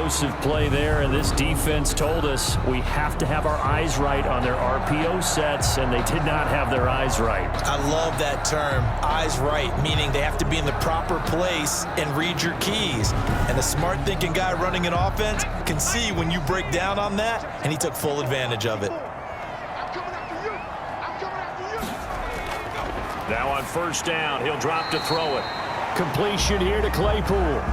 explosive play there, and this defense told us we have to have our eyes right on their RPO sets, and they did not have their eyes right. I love that term, eyes right, meaning they have to be in the proper place and read your keys. And a smart thinking guy running an offense can see when you break down on that, and he took full advantage of it. Now on first down, he'll drop to throw it. Completion here to Claypool.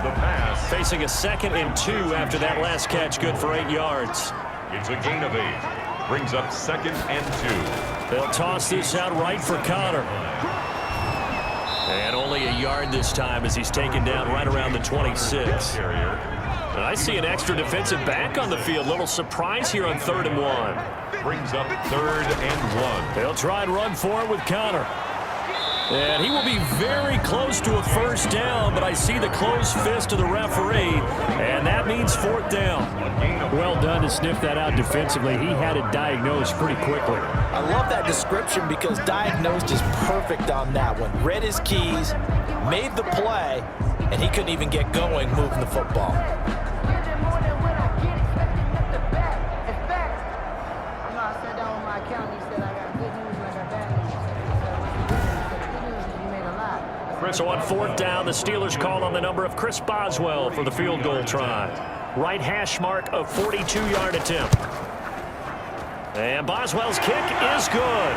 The pass. Facing a 2nd and 2 after that last catch, good for 8 yards. It's a gain of 8. Brings up 2nd and 2. They'll toss this out right for Connor. And only a yard this time as he's taken down right around the 26. And I see an extra defensive back on the field. Little surprise here on 3rd and 1. Brings up 3rd and 1. They'll try and run for it with Connor. And he will be very close to a first down, but I see the closed fist of the referee, and that means 4th down. Well done to sniff that out defensively. He had it diagnosed pretty quickly. I love that description because diagnosed is perfect on that one. Read his keys, made the play, and he couldn't even get going moving the football. So on 4th down, the Steelers call on the number of Chris Boswell for the field goal try. Right hash mark of 42-yard attempt. And Boswell's kick is good.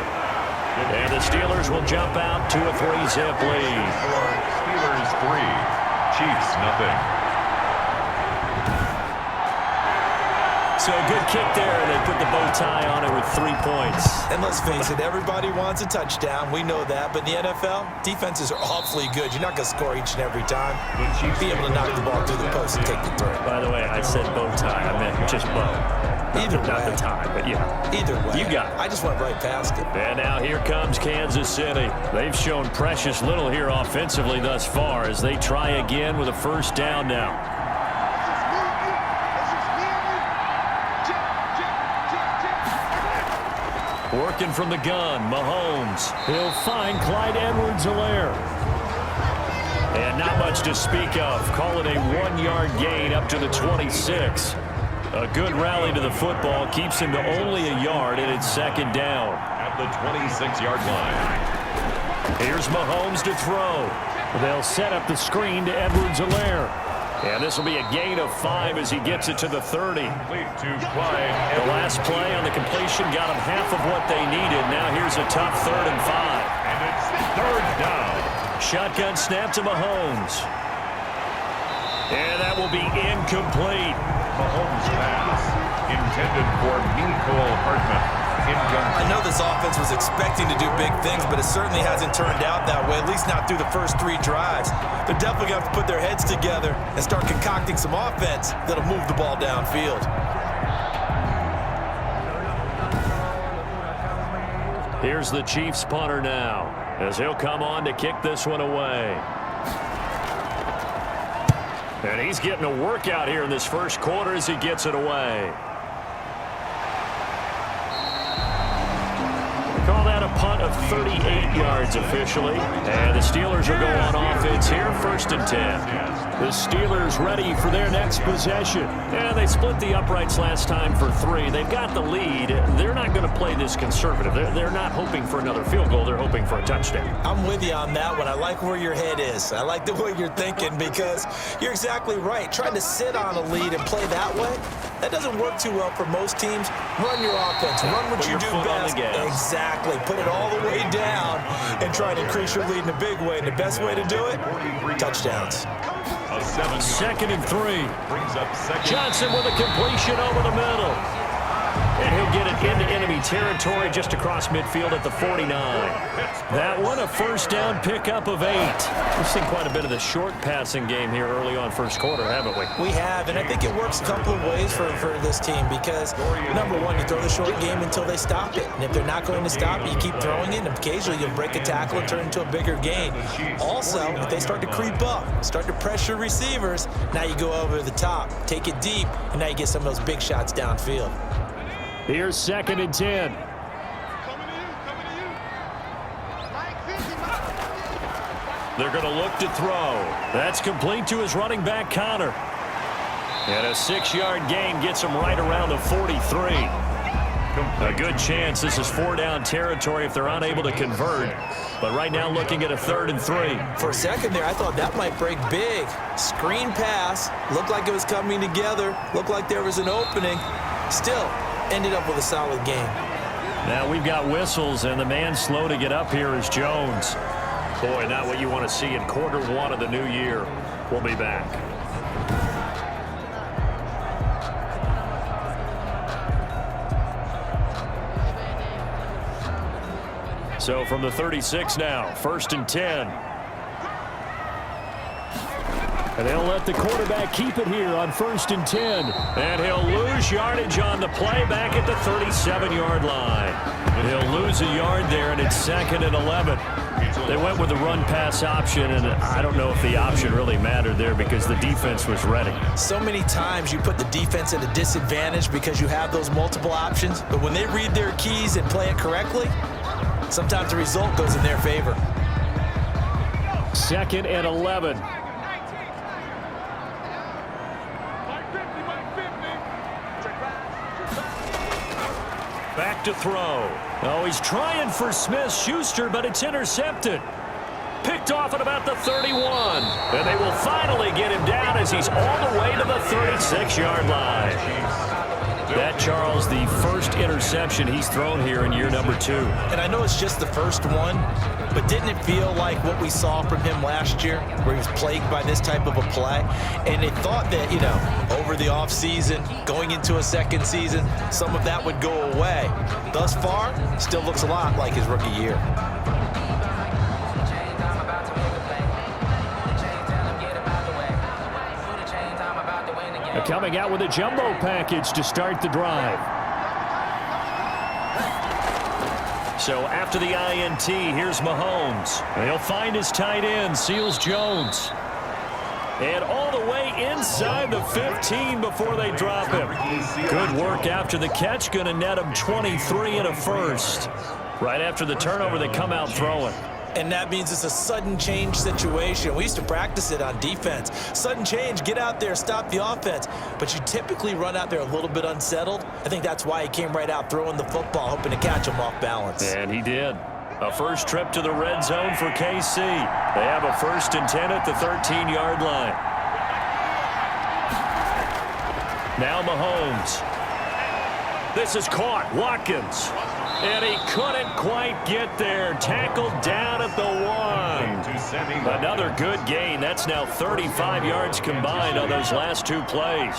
And the Steelers will jump out to a 3-zip lead. Steelers 3, Chiefs nothing. So a good kick there, and they put the bow tie on it with 3 points. And let's face it, everybody wants a touchdown. We know that. But in the NFL, defenses are awfully good. You're not going to score each and every time. Be able to knock the ball through the post and take the throw. By the way, I said bow tie. I meant just bow. Either way. Not the tie, but yeah. Either way. You got it. I just went right past it. And now here comes Kansas City. They've shown precious little here offensively thus far as they try again with a first down now. Working from the gun, Mahomes. He'll find Clyde Edwards-Helaire. And not much to speak of. Call it a 1-yard gain up to the 26. A good rally to the football keeps him to only a yard, and it's 2nd down. At the 26-yard line. Here's Mahomes to throw. They'll set up the screen to Edwards-Helaire. And this will be a gain of 5 as he gets it to the 30. The last play on the completion got him half of what they needed. Now here's a tough 3rd and 5. And it's 3rd down. Shotgun snap to Mahomes. And that will be incomplete. Mahomes pass intended for Nicole Hartman. I know this offense was expecting to do big things, but it certainly hasn't turned out that way, at least not through the first 3 drives. They're definitely going to have to put their heads together and start concocting some offense that'll move the ball downfield. Here's the Chiefs punter now, as he'll come on to kick this one away. And he's getting a workout here in this first quarter as he gets it away. Call that a punt of 38 yards officially. And the Steelers will go on offense here, 1st and 10. The Steelers ready for their next possession. And they split the uprights last time for 3. They've got the lead. They're not going to play this conservative. They're not hoping for another field goal. They're hoping for a touchdown. I'm with you on that one. I like where your head is. I like the way you're thinking because you're exactly right. Trying to sit on a lead and play that way, that doesn't work too well for most teams. Run your offense. Run what you do best. Exactly. Put it all the way down and try to increase your lead in a big way. And the best way to do it, touchdowns. 2nd and 3. Johnson with a completion over the middle. And he'll get it into enemy territory just across midfield at the 49. That one a first down pickup of 8. We've seen quite a bit of the short passing game here early on first quarter, haven't we? We have, and I think it works a couple of ways for this team because, number one, you throw the short game until they stop it. And if they're not going to stop it, you keep throwing it, and occasionally you'll break a tackle and turn it into a bigger gain. Also, if they start to creep up, start to pressure receivers, now you go over the top, take it deep, and now you get some of those big shots downfield. Here's 2nd and 10. They're going to look to throw. That's complete to his running back, Connor. And a 6-yard gain gets him right around the 43. A good chance this is 4-down territory if they're unable to convert. But right now looking at a 3rd and 3. For a second there, I thought that might break big. Screen pass. Looked like it was coming together. Looked like there was an opening. Still, ended up with a solid game. Now we've got whistles, and the man slow to get up here is Jones. Boy, not what you want to see in quarter 1 of the new year. We'll be back. So from the 36 now, 1st and 10. And they'll let the quarterback keep it here on 1st and 10. And he'll lose yardage on the play back at the 37-yard line. He'll lose a yard there, and it's 2nd and 11. They went with the run-pass option, and I don't know if the option really mattered there because the defense was ready. So many times you put the defense at a disadvantage because you have those multiple options, but when they read their keys and play it correctly, sometimes the result goes in their favor. 2nd and 11. Back to throw. Oh, he's trying for Smith-Schuster, but it's intercepted. Picked off at about the 31. And they will finally get him down as he's all the way to the 36-yard line. That, Charles, the first interception he's thrown here in year number 2. And I know it's just the first one, but didn't it feel like what we saw from him last year, where he was plagued by this type of a play? And they thought that, you know, over the offseason, going into a second season, some of that would go away. Thus far, still looks a lot like his rookie year. Coming out with a jumbo package to start the drive. So after the INT, here's Mahomes. They'll find his tight end, Seals Jones. And all the way inside the 15 before they drop him. Good work after the catch. Going to net him 23 and a first. Right after the turnover, they come out throwing. And that means it's a sudden change situation. We used to practice it on defense. Sudden change, get out there, stop the offense. But you typically run out there a little bit unsettled. I think that's why he came right out throwing the football, hoping to catch him off balance. And he did. A first trip to the red zone for KC. They have a 1st and 10 at the 13-yard line. Now Mahomes. This is caught. Watkins. And he couldn't quite get there. Tackled down at the 1. Another good gain. That's now 35 yards combined on those last 2 plays.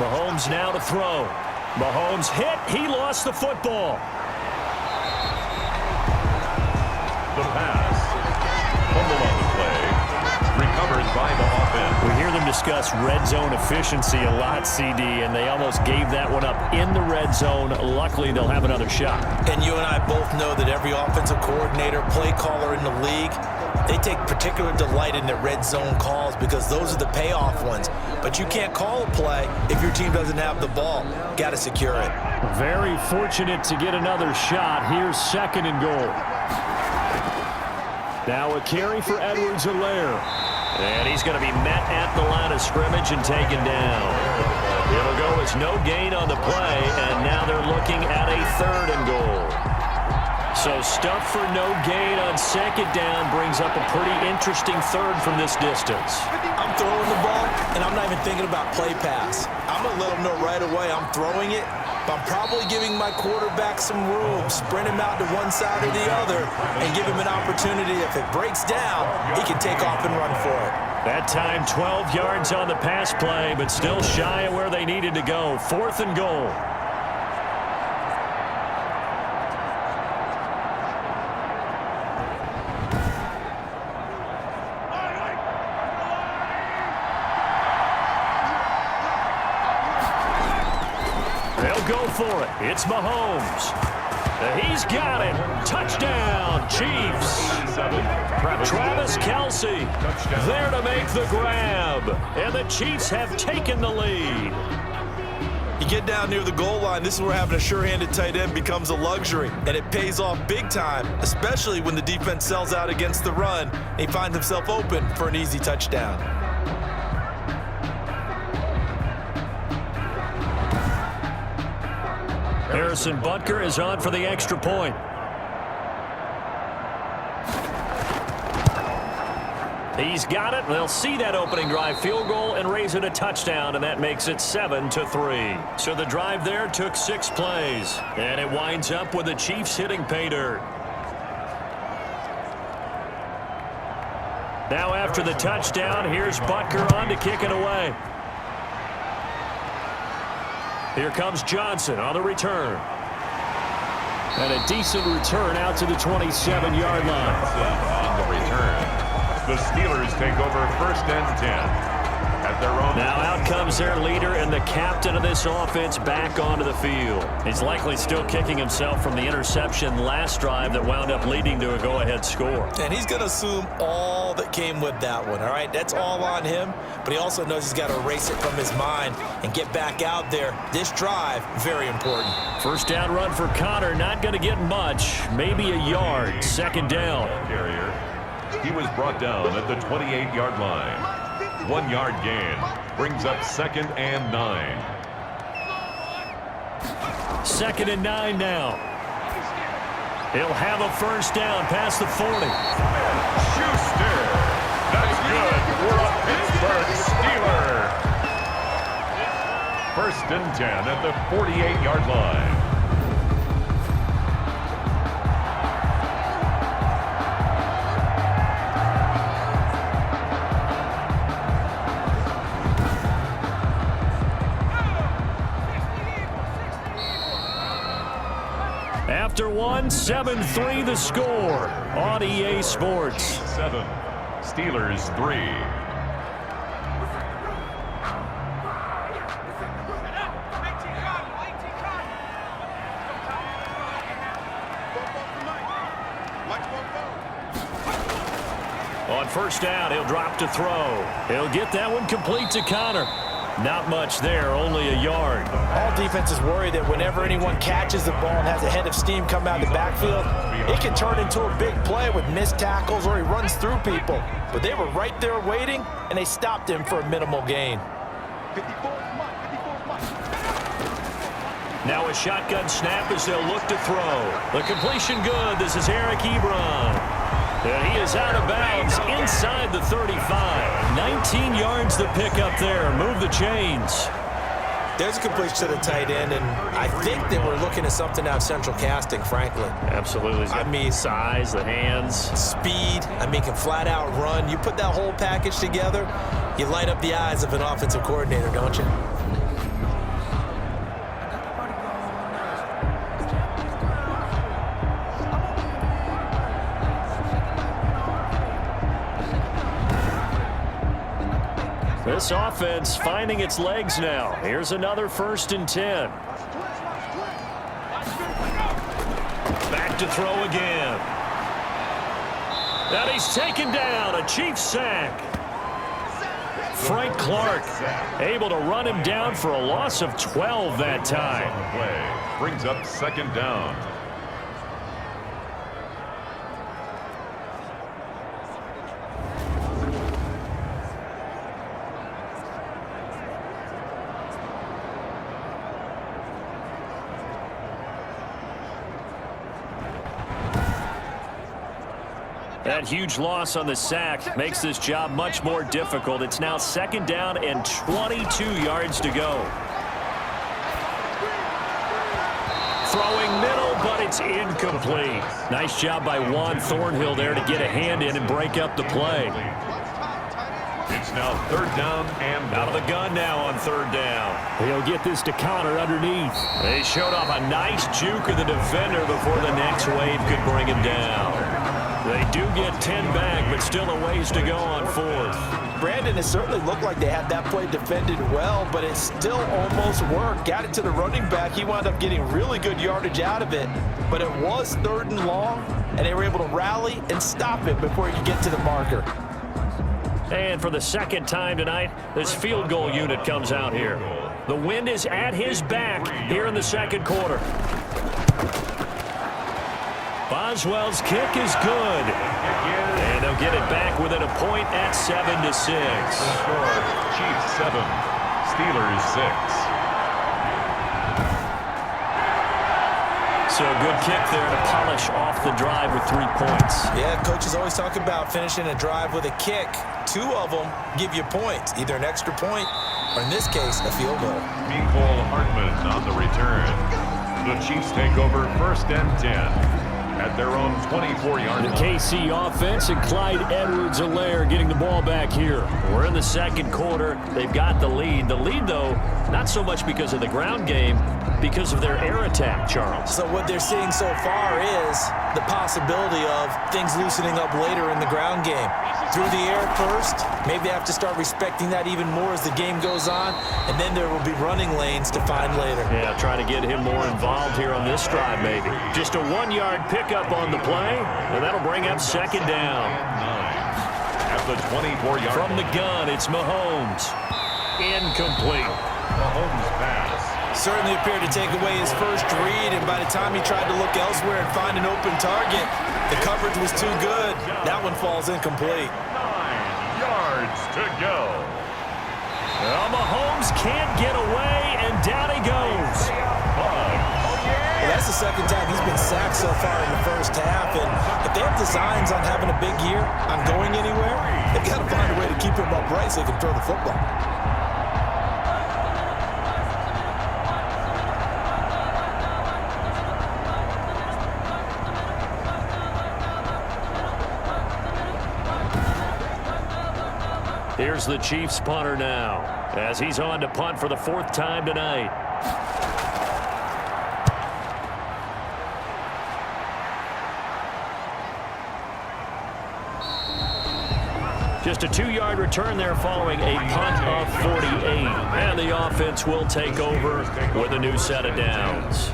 Mahomes now to throw. Mahomes hit. He lost the football. The pass. Fumble on the play. Recovered by the offense. We hear them discuss red zone efficiency a lot, CD, and they almost gave that one up in the red zone. Luckily, they'll have another shot. And you and I both know that every offensive coordinator, play caller in the league, they take particular delight in their red zone calls because those are the payoff ones. But you can't call a play if your team doesn't have the ball. Got to secure it. Very fortunate to get another shot. Here's 2nd and goal. Now a carry for Edwards-Helaire. And he's going to be met at the line of scrimmage and taken down. It'll go as no gain on the play, and now they're looking at a 3rd and goal. So stuff for no gain on 2nd down brings up a pretty interesting 3rd from this distance. I'm throwing the ball, and I'm not even thinking about play pass. I'm going to let them know right away I'm throwing it, but I'm probably giving my quarterback some room, sprint him out to one side or the other, and give him an opportunity. If it breaks down, he can take off and run for it. That time 12 yards on the pass play, but still shy of where they needed to go. 4th and goal. They'll go for it. It's Mahomes. He's got it. Touchdown, Chiefs. Travis Kelce there to make the grab. And the Chiefs have taken the lead. You get down near the goal line, this is where having a sure-handed tight end becomes a luxury, and it pays off big time, especially when the defense sells out against the run, and he finds himself open for an easy touchdown. Harrison Butker is on for the extra point. He's got it. They'll see that opening drive field goal and raise it a touchdown, and that makes it 7-3. So the drive there took 6 plays, and it winds up with the Chiefs hitting pay dirt. Now after the touchdown, here's Butker on to kick it away. Here comes Johnson on the return. And a decent return out to the 27-yard line. On the return. The Steelers take over 1st and 10 at their own. Now out comes their leader and the captain of this offense back onto the field. He's likely still kicking himself from the interception last drive that wound up leading to a go-ahead score. And he's going to assume all that came with that one, all right? That's all on him, but he also knows he's got to erase it from his mind and get back out there. This drive, very important. First down run for Connor, not going to get much, maybe a yard. 2nd down. Carrier. He was brought down at the 28-yard line. 1-yard gain brings up 2nd and 9. 2nd and 9 now. He'll have a first down past the 40. Schuster. That's good for a Pittsburgh Steeler. 1st and 10 at the 48-yard line. After 7-3 the score on EA Sports. 7, Steelers 3. On first down, he'll drop to throw. He'll get that one complete to Connor. Not much there, only a yard. All defenses worry that whenever anyone catches the ball and has a head of steam come out of the backfield, it can turn into a big play with missed tackles or he runs through people. But they were right there waiting, and they stopped him for a minimal gain. Now a shotgun snap as they'll look to throw. The completion good. This is Eric Ebron. And he is out of bounds inside the 35. 19 yards the pick up there. Move the chains. There's a completion to the tight end, and I think they were looking at something out of central casting, frankly. Absolutely. I mean, size, the hands. Speed. I mean, can flat out run. You put that whole package together, you light up the eyes of an offensive coordinator, don't you? This offense finding its legs now. Here's another 1st and 10. Back to throw again. And he's taken down. A Chiefs sack. Frank Clark able to run him down for a loss of 12 that time. Play brings up 2nd down. That huge loss on the sack makes this job much more difficult. It's now 2nd down and 22 yards to go. Throwing middle, but it's incomplete. Nice job by Juan Thornhill there to get a hand in and break up the play. It's now 3rd down and out of the gun now on 3rd down. He'll get this to Connor underneath. They showed off a nice juke of the defender before the next wave could bring him down. They do get 10 back, but still a ways to go on 4th. Brandon, it certainly looked like they had that play defended well, but it still almost worked. Got it to the running back. He wound up getting really good yardage out of it, but it was 3rd and long, and they were able to rally and stop it before he could get to the marker. And for the 2nd time tonight, this field goal unit comes out here. The wind is at his back here in the second quarter. Boswell's kick is good. And they'll get it back within a point at 7-6. The score, Chiefs 7, Steelers 6. So a good kick there to polish off the drive with 3 points. Yeah, coaches always talk about finishing a drive with a kick. 2 of them give you points, either an extra point or, in this case, a field goal. Nicole Hartman on the return. The Chiefs take over 1st and 10 at their own 24-yard line. The KC offense and Clyde Edwards-Helaire getting the ball back here. We're in the second quarter. They've got the lead. The lead, though, not so much because of the ground game, because of their air attack, Charles. So what they're seeing so far is the possibility of things loosening up later in the ground game. Through the air first, maybe they have to start respecting that even more as the game goes on, and then there will be running lanes to find later. Yeah, trying to get him more involved here on this drive, maybe. Just a 1-yard pickup on the play, and that'll bring up 2nd down. At the 24-yard From the gun, it's Mahomes. Incomplete. Mahomes pass. Certainly appeared to take away his first read, and by the time he tried to look elsewhere and find an open target, the coverage was too good. That one falls incomplete. 9 yards to go. Well, Mahomes can't get away, and down he goes. Well, that's the second time he's been sacked so far in the first half, and if they have designs on having a big year, on going anywhere, they've got to find a way to keep him upright so they can throw the football. Here's the Chiefs punter now, as he's on to punt for the 4th time tonight. Just a 2-yard return there following a punt of 48. And the offense will take over with a new set of downs.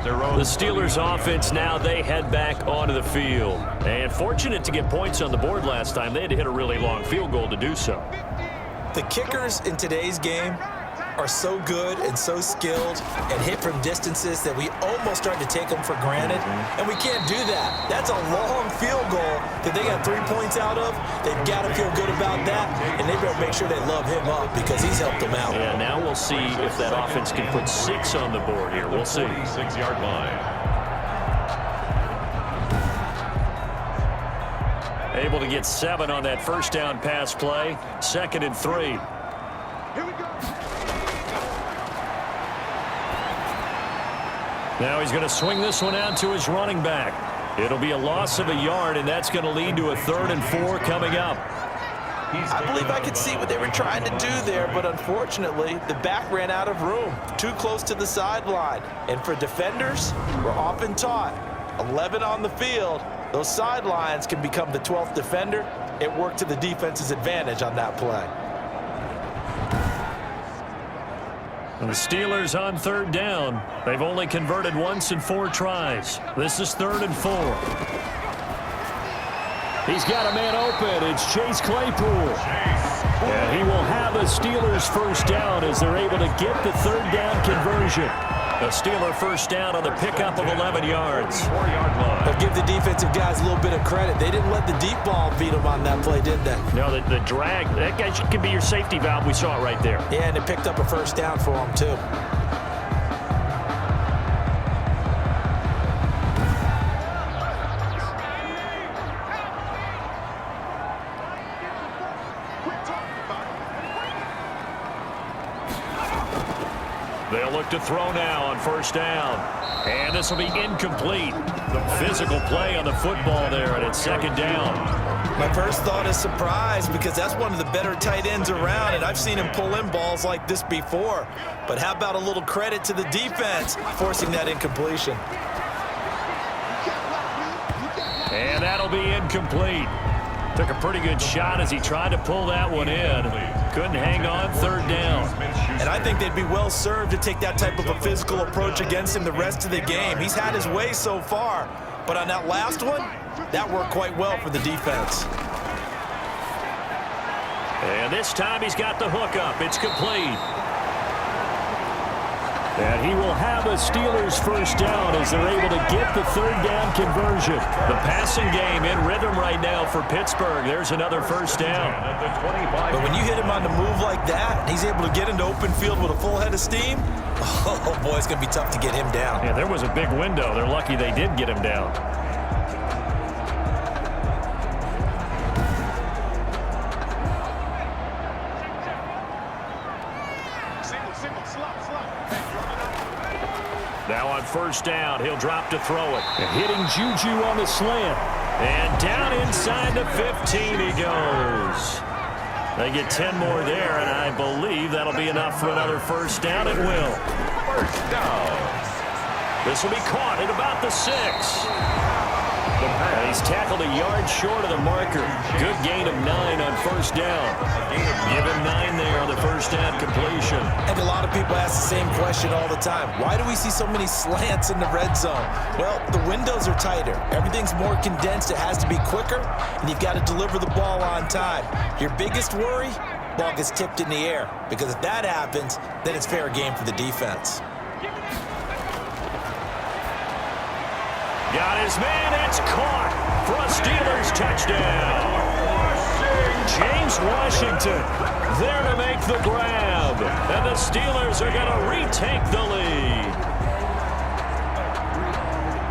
The Steelers offense now, they head back onto the field. And fortunate to get points on the board last time. They had to hit a really long field goal to do so. The kickers in today's game are so good and so skilled and hit from distances that we almost start to take them for granted, and we can't do that. That's a long field goal that they got 3 points out of. They've got to feel good about that, and they better make sure they love him up because he's helped them out. Yeah, now we'll see if that offense can put 6 on the board here. We'll see. 46-yard line. Able to get 7 on that first down pass play. 2nd and 3. Now he's going to swing this one out to his running back. It'll be a loss of a yard, and that's going to lead to a 3rd and 4 coming up. I believe I could see what they were trying to do there, but unfortunately, the back ran out of room, too close to the sideline. And for defenders, we're often taught, 11 on the field, those sidelines can become the 12th defender. It worked to the defense's advantage on that play. And the Steelers on 3rd down. They've only converted once in 4 tries. This is 3rd and 4. He's got a man open. It's Chase Claypool. And he will have a Steelers first down as they're able to get the 3rd down conversion. A Steeler first down on the pickup of 11 yards. 4-yard line. But give the defensive guys a little bit of credit. They didn't let the deep ball beat them on that play, did they? No, the drag, that guy could be your safety valve. We saw it right there. Yeah, and it picked up a first down for them, too. They'll look to throw now on first down. And this will be incomplete. The physical play on the football there, and it's 2nd down. My first thought is surprise because that's one of the better tight ends around, and I've seen him pull in balls like this before. But how about a little credit to the defense forcing that incompletion? And that'll be incomplete. Took a pretty good shot as he tried to pull that one in. Couldn't hang on, 3rd down. And I think they'd be well served to take that type of a physical approach against him the rest of the game. He's had his way so far, but on that last one, that worked quite well for the defense. And this time he's got the hook up. It's complete. And he will have a Steelers first down as they're able to get the third down conversion. The passing game in rhythm right now for Pittsburgh. There's another first down. But when you hit him on the move like that, and he's able to get into open field with a full head of steam, oh boy, it's going to be tough to get him down. Yeah, there was a big window. They're lucky they did get him down. Now on first down, he'll drop to throw it. And hitting Juju on the slant. And down inside the 15 he goes. They get 10 more there, and I believe that'll be enough for another first down. It will. First down. This will be caught at about the 6. And he's tackled a yard short of the marker. Good gain of 9 on first down. Give him 9 there on the first down completion. And a lot of people ask the same question all the time. Why do we see so many slants in the red zone? Well, the windows are tighter. Everything's more condensed. It has to be quicker, and you've got to deliver the ball on time. Your biggest worry? Ball gets tipped in the air. Because if that happens, then it's fair game for the defense. Got his man. It's caught for a Steelers touchdown. James Washington there to make the grab. And the Steelers are going to retake the lead.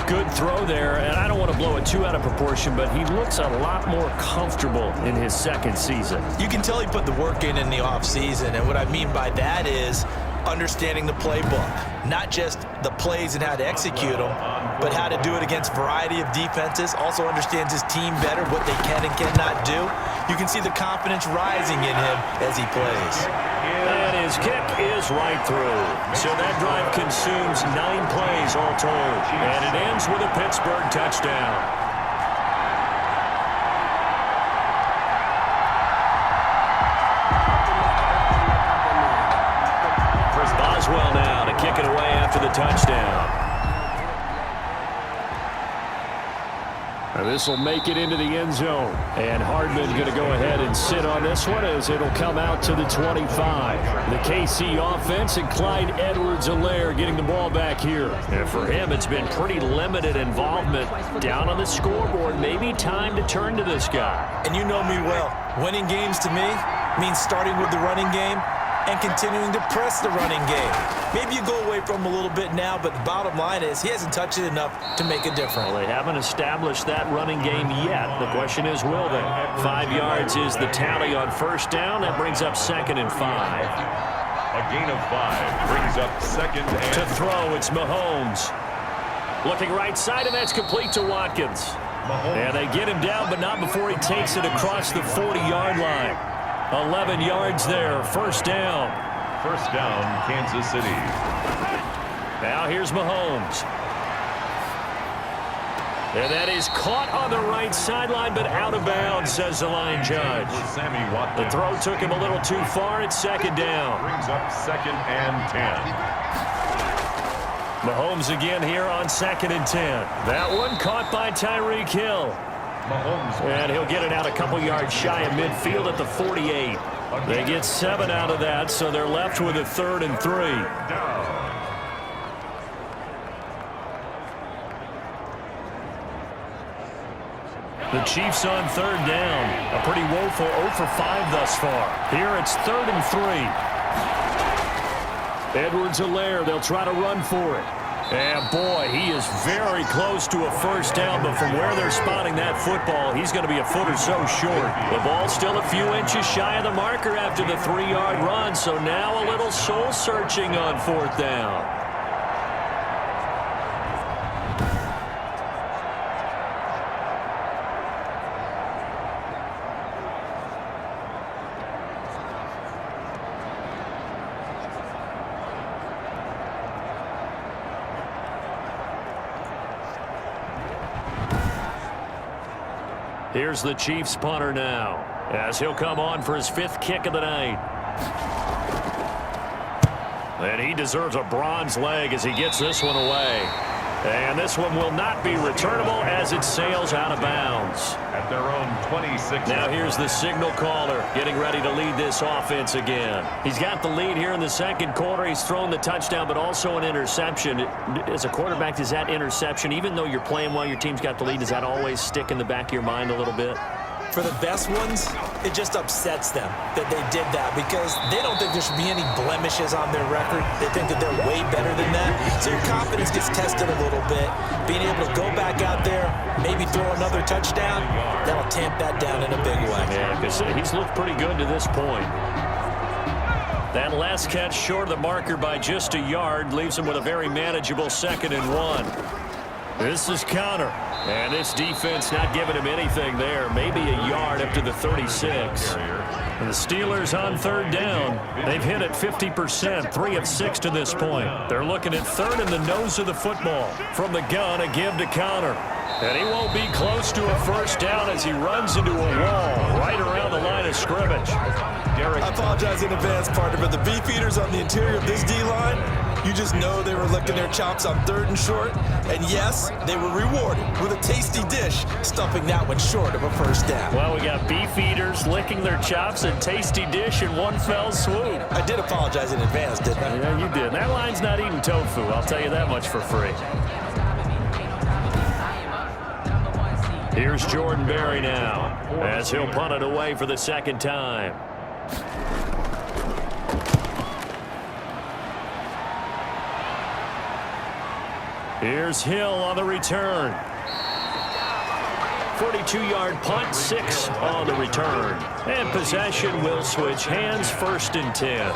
Good throw there, and I don't want to blow it too out of proportion, but he looks a lot more comfortable in his second season. You can tell he put the work in the offseason, and what I mean by that is understanding the playbook. Not just the plays and how to execute them, but how to do it against a variety of defenses. Also understands his team better, what they can and cannot do. You can see the confidence rising in him as he plays. And his kick is right through. So that drive consumes 9 plays all told. And it ends with a Pittsburgh touchdown. Boswell now to kick it away after the touchdown. This will make it into the end zone. And Hardman going to go ahead and sit on this one as it'll come out to the 25. The KC offense and Clyde Edwards-Helaire getting the ball back here. And for him, it's been pretty limited involvement down on the scoreboard. Maybe time to turn to this guy. And you know me well. Winning games to me means starting with the running game and continuing to press the running game. Maybe you go away from him a little bit now, but the bottom line is he hasn't touched it enough to make a difference. Well, they haven't established that running game yet. The question is, will they? 5 yards is the tally on first down. That brings up 2nd and 5. A gain of 5 brings up 2nd and to throw, it's Mahomes. Looking right side, and that's complete to Watkins. And they get him down, but not before he takes it across the 40-yard line. 11 yards there, first down. First down, Kansas City. Now here's Mahomes. And that is caught on the right sideline, but out of bounds, says the line judge. The throw took him a little too far. It's 2nd down. Brings up 2nd and 10. Mahomes again here on 2nd and 10. That one caught by Tyreek Hill. And he'll get it out a couple yards shy of midfield at the 48. They get 7 out of that, so they're left with a 3rd and 3. The Chiefs on 3rd down. A pretty woeful 0 for 5 thus far. Here it's 3rd and 3. Edwards-Helaire, they'll try to run for it. And boy, he is very close to a first down, but from where they're spotting that football, he's going to be a foot or so short. The ball's still a few inches shy of the marker after the 3-yard run, so now a little soul-searching on 4th down. Here's the Chiefs punter now, as he'll come on for his 5th kick of the night. And he deserves a bronze leg as he gets this one away. And this one will not be returnable as it sails out of bounds. At their own 26. Now here's the signal caller getting ready to lead this offense again. He's got the lead here in the second quarter. He's thrown the touchdown, but also an interception. As a quarterback, does that interception, even though you're playing well, your team's got the lead, does that always stick in the back of your mind a little bit? For the best ones, it just upsets them that they did that because they don't think there should be any blemishes on their record. They think that they're way better than that. So your confidence gets tested a little bit. Being able to go back out there, maybe throw another touchdown, that'll tamp that down in a big way. Yeah, because he's looked pretty good to this point. That last catch short of the marker by just a yard leaves him with a very manageable 2nd and 1. This is counter, and this defense not giving him anything there. Maybe a yard up to the 36. And the Steelers on 3rd down. They've hit it 50%, 3 of 6 to this point. They're looking at 3rd in the nose of the football. From the gun, a give to counter. And he won't be close to a 1st down as he runs into a wall right around the line of scrimmage. I apologize in advance, partner, but the beefeaters on the interior of this D-line, you just know they were licking their chops on 3rd and short. And yes, they were rewarded with a tasty dish, stuffing that one short of a 1st down. Well, we got beefeaters licking their chops and tasty dish in one fell swoop. I did apologize in advance, didn't I? Yeah, you did. That line's not eating tofu, I'll tell you that much for free. Here's Jordan Berry now as he'll punt it away for the 2nd time. Here's Hill on the return. 42-yard punt, 6 on the return. And possession will switch hands, 1st and 10.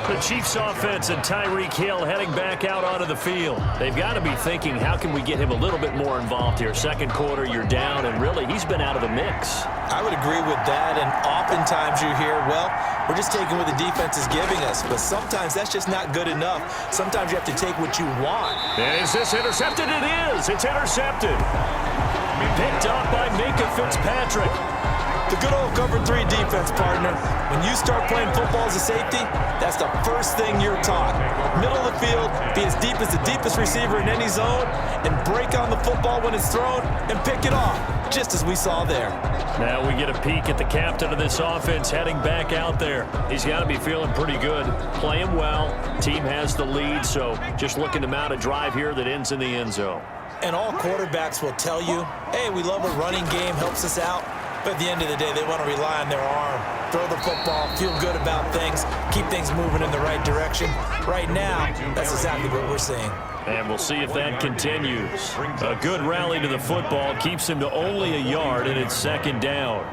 The Chiefs offense and Tyreek Hill heading back out onto the field. They've got to be thinking, how can we get him a little bit more involved here? 2nd quarter, you're down, and really, he's been out of the mix. I would agree with that, and oftentimes you hear, well, we're just taking what the defense is giving us, but sometimes that's just not good enough. Sometimes you have to take what you want. And is this intercepted? It is. It's intercepted. Picked up by Minka Fitzpatrick. The good old cover 3 defense, partner. When you start playing football as a safety, that's the first thing you're taught. Middle of the field, be as deep as the deepest receiver in any zone, and break on the football when it's thrown and pick it off, just as we saw there. Now we get a peek at the captain of this offense heading back out there. He's got to be feeling pretty good. Playing well. Team has the lead, so just looking to mount a drive here that ends in the end zone. And all quarterbacks will tell you, hey, we love a running game, helps us out. But at the end of the day, they want to rely on their arm, throw the football, feel good about things, keep things moving in the right direction. Right now, that's exactly what we're seeing. And we'll see if that continues. A good rally to the football keeps him to only a yard, and it's 2nd down.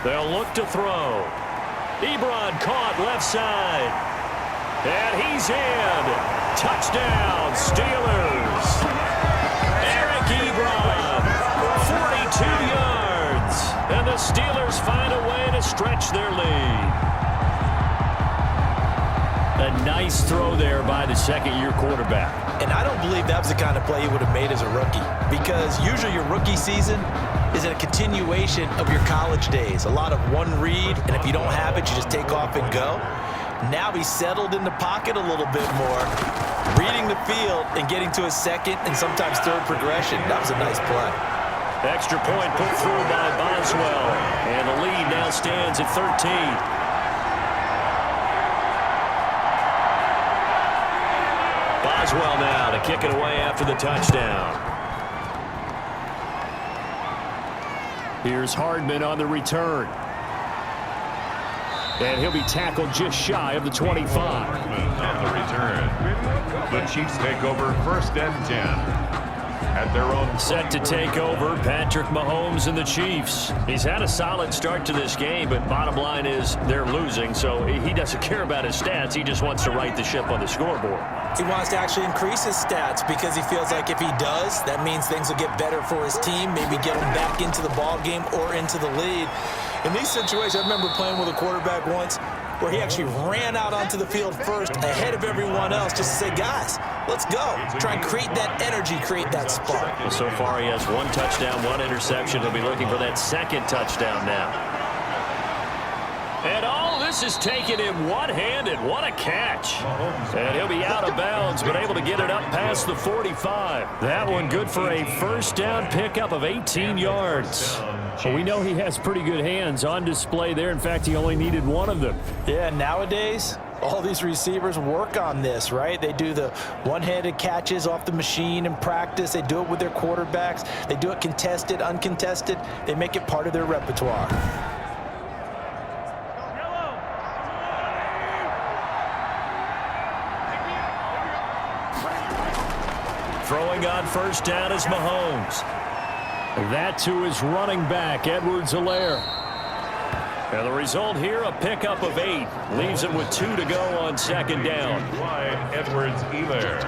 They'll look to throw. Ebron caught left side. And he's in. Touchdown, Steelers. Eric Ebron, 42 yards. And the Steelers find a way to stretch their lead. A nice throw there by the 2nd-year quarterback. And I don't believe that was the kind of play he would have made as a rookie, because usually your rookie season is a continuation of your college days. A lot of one read, and if you don't have it, you just take off and go. Now he's settled in the pocket a little bit more, reading the field and getting to his 2nd and sometimes 3rd progression. That was a nice play. Extra point put through by Boswell. And the lead now stands at 13. Boswell now to kick it away after the touchdown. Here's Hardman on the return. And he'll be tackled just shy of the 25. On the return. The Chiefs take over 1st and 10. At their own set to take over, Patrick Mahomes and the Chiefs. He's had a solid start to this game, but bottom line is they're losing, so he doesn't care about his stats. He just wants to right the ship on the scoreboard. He wants to actually increase his stats because he feels like if he does, that means things will get better for his team, maybe get him back into the ball game or into the lead. In these situations, I remember playing with a quarterback once where he actually ran out onto the field first ahead of everyone else just to say, guys, let's go. Try and create that energy, create that spark. Well, so far he has 1 touchdown, 1 interception. He'll be looking for that 2nd touchdown now. And all this is taken in one-handed. What a catch. And he'll be out of bounds, but able to get it up past the 45. That one good for a first down pickup of 18 yards. Well, we know he has pretty good hands on display there. In fact, he only needed one of them. Yeah, nowadays, all these receivers work on this, right? They do the one-handed catches off the machine in practice. They do it with their quarterbacks. They do it contested, uncontested. They make it part of their repertoire. Throwing on first down is Mahomes. That to his running back, Edwards-Helaire. And the result here, a pickup of 8. Leaves him with 2 to go on second down. Wide Edwards-Helaire.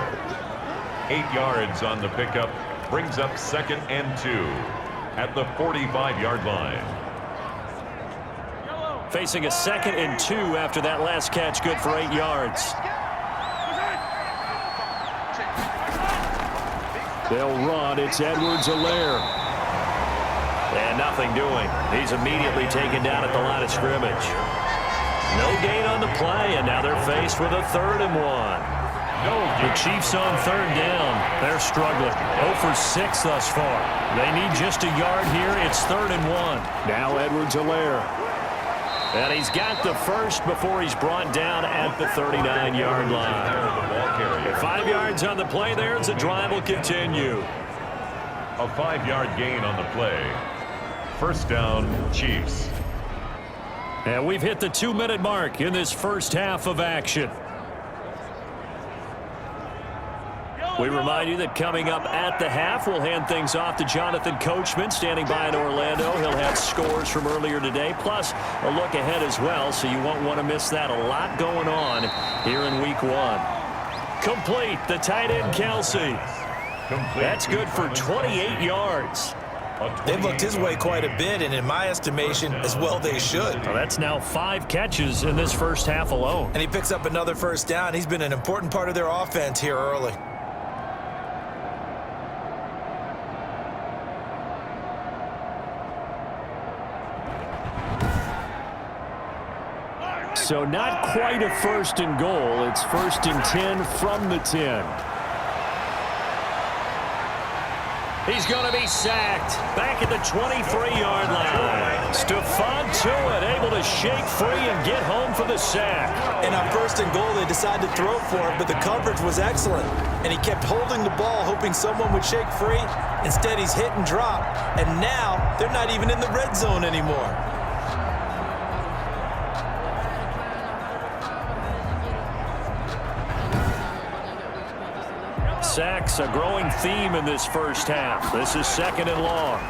8 yards on the pickup. Brings up 2nd and 2 at the 45-yard line. Facing a 2nd and 2 after that last catch, good for 8 yards. They'll run. It's Edwards-Helaire. And nothing doing. He's immediately taken down at the line of scrimmage. No gain on the play, and now they're faced with a 3rd and 1. The Chiefs on 3rd down. They're struggling. 0 for 6 thus far. They need just a yard here. It's 3rd and 1. Now Edwards-Helaire. And he's got the first before he's brought down at the 39-yard line. 5 yards on the play there as the drive will continue. A 5-yard gain on the play. First down, Chiefs. And we've hit the 2-minute mark in this first half of action. We remind you that coming up at the half, we'll hand things off to Jonathan Coachman, standing by in Orlando. He'll have scores from earlier today, plus a look ahead as well, so you won't want to miss that. A lot going on here in Week 1. Complete, the tight end, Kelsey. That's good for 28 yards. They've looked his way quite a bit, and in my estimation, as well they should. Well, that's now 5 catches in this first half alone. And he picks up another first down. He's been an important part of their offense here early. So not quite a 1st and goal. It's 1st and 10 from the 10. He's going to be sacked back at the 23-yard line. Stephon Tuitt able to shake free and get home for the sack. And on 1st and goal, they decided to throw for it, but the coverage was excellent. And he kept holding the ball, hoping someone would shake free. Instead, he's hit and dropped. And now they're not even in the red zone anymore. Sacks, a growing theme in this first half. This is 2nd and long.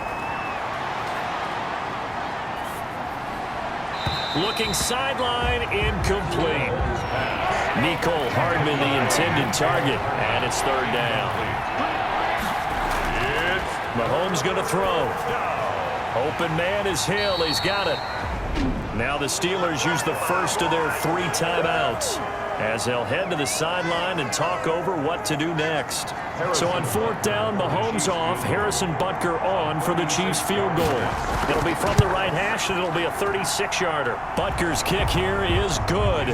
Looking sideline, incomplete. Nicole Hardman, the intended target, and it's 3rd down. Mahomes going to throw. Open man is Hill. He's got it. Now the Steelers use the first of their 3 timeouts, as they'll head to the sideline and talk over what to do next. So on 4th down, Mahomes off, Harrison Butker on for the Chiefs field goal. It'll be from the right hash, and it'll be a 36-yarder. Butker's kick here is good.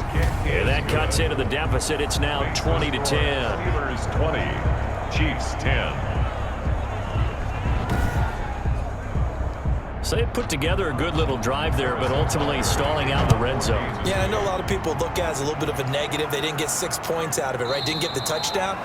And that cuts into the deficit. It's now 20-10. Steelers 20, Chiefs 10. So they put together a good little drive there, but ultimately stalling out the red zone. Yeah, I know a lot of people look at it as a little bit of a negative. They didn't get 6 points out of it, right? Didn't get the touchdown.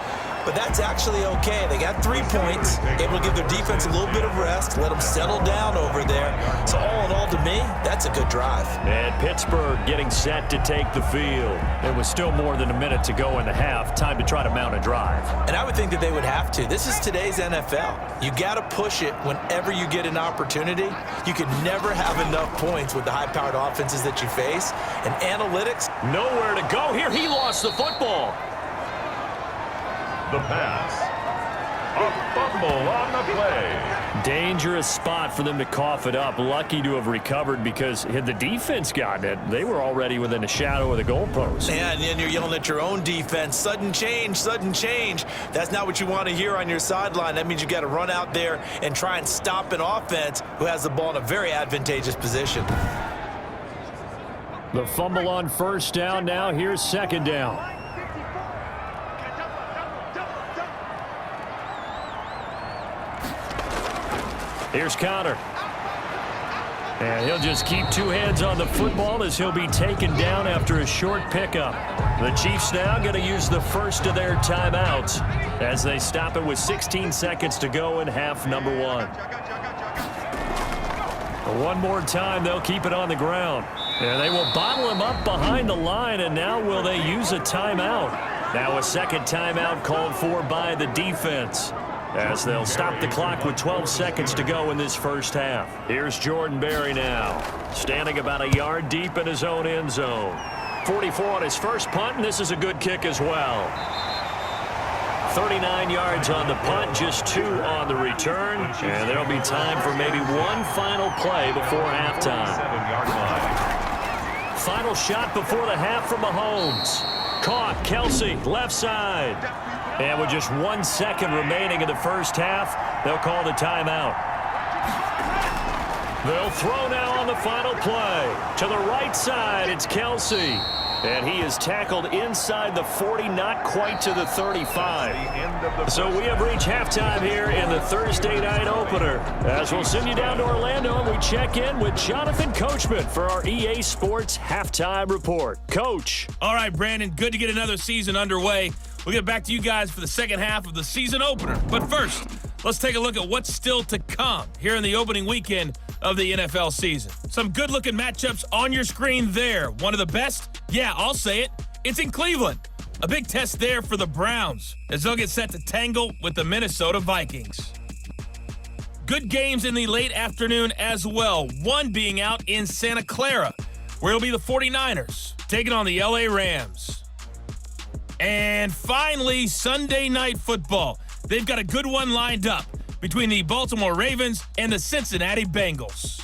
But that's actually okay. They got 3 points, able to give their defense a little bit of rest, let them settle down over there. So all in all, to me, that's a good drive. And Pittsburgh getting set to take the field. There was still more than a minute to go in the half. Time to try to mount a drive. And I would think that they would have to. This is today's NFL. You got to push it whenever you get an opportunity. You can never have enough points with the high-powered offenses that you face. And analytics. Nowhere to go here. He lost the football. The pass. A fumble on the play. Dangerous spot for them to cough it up. Lucky to have recovered, because had the defense gotten it, they were already within a shadow of the goalpost. Yeah, and then you're yelling at your own defense. Sudden change, sudden change. That's not what you want to hear on your sideline. That means you got to run out there and try and stop an offense who has the ball in a very advantageous position. The fumble on first down. Now here's second down. Here's Connor. And he'll just keep two hands on the football as he'll be taken down after a short pickup. The Chiefs now going to use the first of their timeouts as they stop it with 16 seconds to go in half number one. One more time, they'll keep it on the ground. And they will bottle him up behind the line, and now will they use a timeout? Now a second timeout called for by the defense, as they'll stop the clock with 12 seconds to go in this first half. Here's Jordan Berry now, standing about a yard deep in his own end zone. 44 on his first punt, and this is a good kick as well. 39 yards on the punt, just 2 on the return, and there'll be time for maybe one final play before halftime. Final shot before the half from Mahomes. Caught, Kelsey, left side. And with just 1 second remaining in the first half, they'll call the timeout. They'll throw now on the final play. To the right side, it's Kelsey. And he is tackled inside the 40, not quite to the 35. So we have reached halftime here in the Thursday night opener. As we'll send you down to Orlando, and we check in with Jonathan Coachman for our EA Sports Halftime Report. Coach. All right, Brandon, good to get another season underway. We'll get back to you guys for the second half of the season opener. But first, let's take a look at what's still to come here in the opening weekend of the NFL season. Some good-looking matchups on your screen there. One of the best? Yeah, I'll say it. It's in Cleveland. A big test there for the Browns as they'll get set to tangle with the Minnesota Vikings. Good games in the late afternoon as well. One being out in Santa Clara, where it'll be the 49ers taking on the LA Rams. And finally, Sunday Night Football. They've got a good one lined up between the Baltimore Ravens and the Cincinnati Bengals.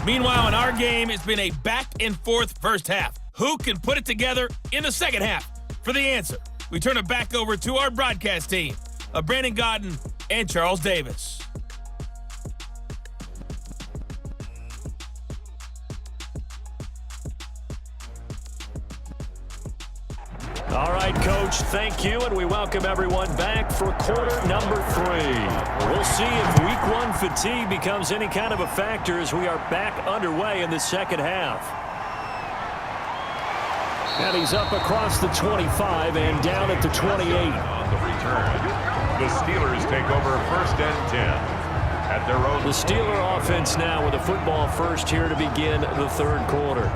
Meanwhile, in our game, it's been a back-and-forth first half. Who can put it together in the second half? For the answer, we turn it back over to our broadcast team of Brandon Godden and Charles Davis. All right, Coach, thank you, and we welcome everyone back for quarter number 3. We'll see if week 1 fatigue becomes any kind of a factor as we are back underway in the second half. And he's up across the 25 and down at the 28. On the return, the Steelers take over first and 10 at their own. The Steeler offense now with the football first here to begin the third quarter.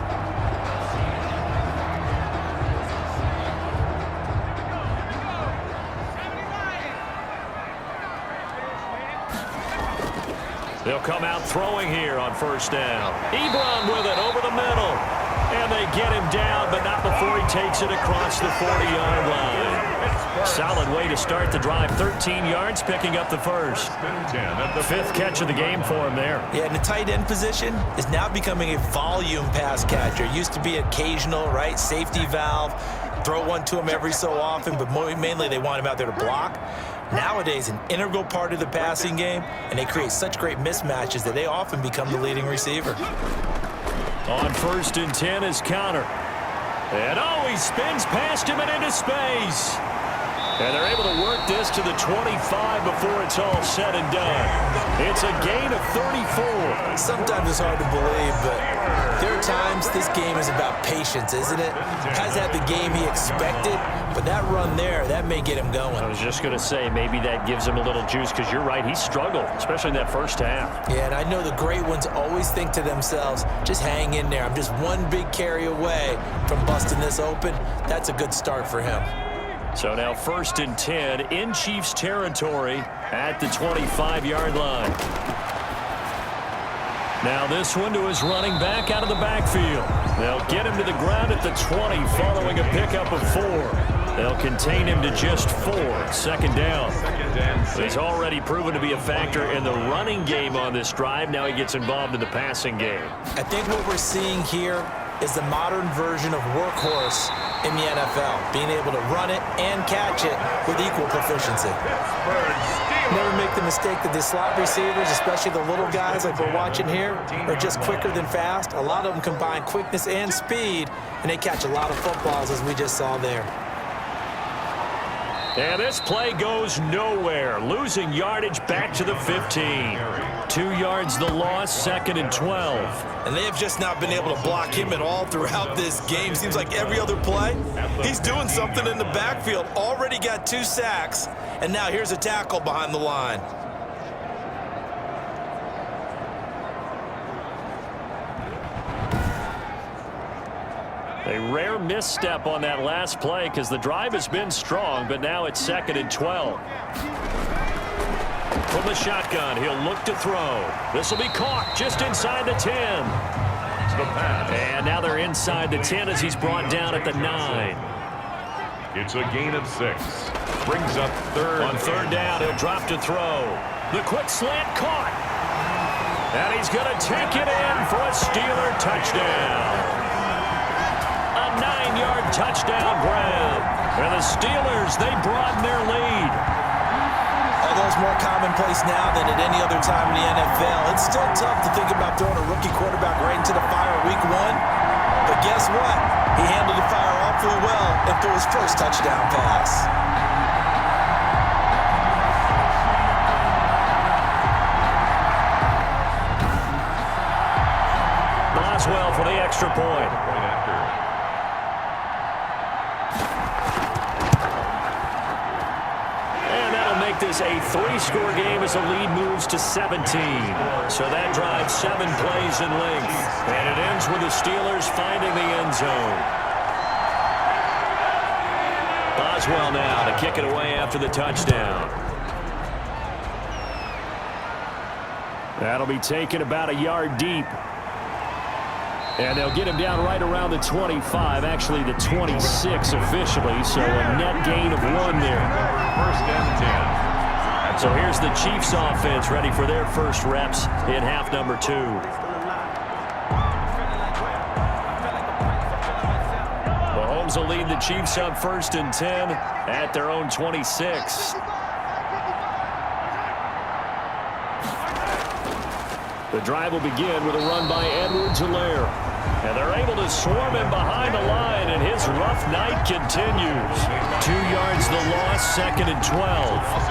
They'll come out throwing here on first down. Ebron with it over the middle. And they get him down, but not before he takes it across the 40-yard line. Solid way to start the drive. 13 yards, picking up the first. 5th catch of the game for him there. Yeah, and the tight end position is now becoming a volume pass catcher. Used to be occasional, right, safety valve. Throw one to him every so often, but mainly they want him out there to block. Nowadays, an integral part of the passing game, and they create such great mismatches that they often become the leading receiver. On first and 10 is Connor. And he spins past him and into space. And they're able to work this to the 25 before it's all said and done. It's a gain of 34. Sometimes it's hard to believe, but there are times this game is about patience, isn't it? Has had the game he expected, but that run there, that may get him going. I was just going to say, maybe that gives him a little juice, because you're right, he struggled, especially in that first half. Yeah, and I know the great ones always think to themselves, just hang in there. I'm just one big carry away from busting this open. That's a good start for him. So now first and 10 in Chiefs territory at the 25-yard line. Now this one to his running back out of the backfield. They'll get him to the ground at the 20 following a pickup of 4. They'll contain him to just 4. Second down. He's already proven to be a factor in the running game on this drive. Now he gets involved in the passing game. I think what we're seeing here is the modern version of workhorse in the NFL, being able to run it and catch it with equal proficiency. Never make the mistake that the slot receivers, especially the little guys like we're watching here, are just quicker than fast. A lot of them combine quickness and speed, and they catch a lot of footballs, as we just saw there. And this play goes nowhere. Losing yardage back to the 15. 2 yards the loss, 2nd and 12. And they have just not been able to block him at all throughout this game. Seems like every other play, he's doing something in the backfield. Already got 2 sacks, and now here's a tackle behind the line. A rare misstep on that last play because the drive has been strong, but now it's 2nd and 12. From the shotgun, he'll look to throw. This will be caught just inside the 10. And now they're inside the 10 as he's brought down at the 9. It's a gain of 6. Brings up 3rd. On 3rd down, he'll drop to throw. The quick slant caught. And he's going to take it in for a Steeler touchdown. 9-yard touchdown grab. And the Steelers, they broaden their lead. Although it's more commonplace now than at any other time in the NFL, it's still tough to think about throwing a rookie quarterback right into the fire week 1. But guess what? He handled the fire awfully well and threw his first touchdown pass. Boswell for the extra point. This a 3-score game as the lead moves to 17. So that drives 7 plays in length. And it ends with the Steelers finding the end zone. Boswell now to kick it away after the touchdown. That'll be taken about a yard deep. And they'll get him down right around the 25, actually the 26 officially, so a net gain of 1 there. 1st and 10. So here's the Chiefs offense ready for their first reps in half number 2. Mahomes will lead the Chiefs up 1st and 10 at their own 26. The drive will begin with a run by Edwards-Helaire. And they're able to swarm him behind the line, and his rough night continues. 2 yards the loss, 2nd and 12.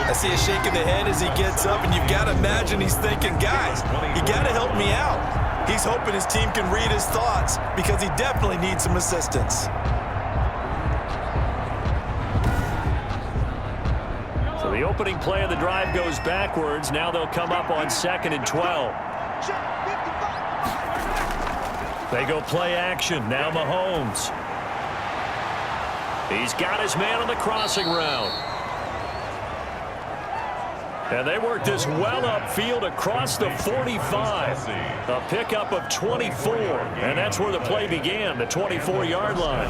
I see a shake of the head as he gets up, and you've got to imagine he's thinking, guys, you got to help me out. He's hoping his team can read his thoughts because he definitely needs some assistance. So the opening play of the drive goes backwards. Now they'll come up on 2nd and 12. They go play action. Now Mahomes. He's got his man on the crossing route. And they work this well upfield across the 45. A pickup of 24. And that's where the play began, the 24-yard line.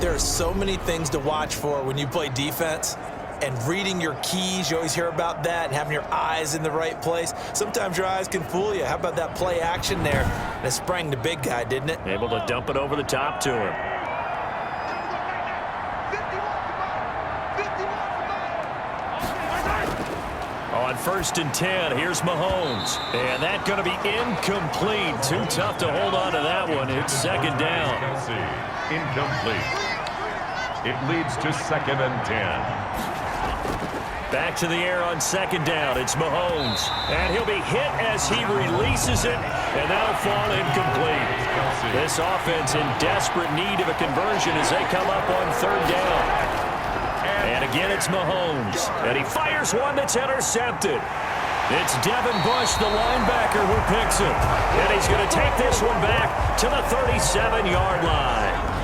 There are so many things to watch for when you play defense. And reading your keys, you always hear about that, and having your eyes in the right place. Sometimes your eyes can fool you. How about that play action there? And it sprang the big guy, didn't it? Able to dump it over the top to him. On 1st and 10, here's Mahomes. And that's going to be incomplete. Too tough to hold on to that one. It's 2nd down. Incomplete. It leads to 2nd and 10. Back to the air on 2nd down. It's Mahomes. And he'll be hit as he releases it. And that'll fall incomplete. This offense in desperate need of a conversion as they come up on 3rd down. And again, it's Mahomes. And he fires one that's intercepted. It's Devin Bush, the linebacker, who picks it. And he's going to take this one back to the 37-yard line.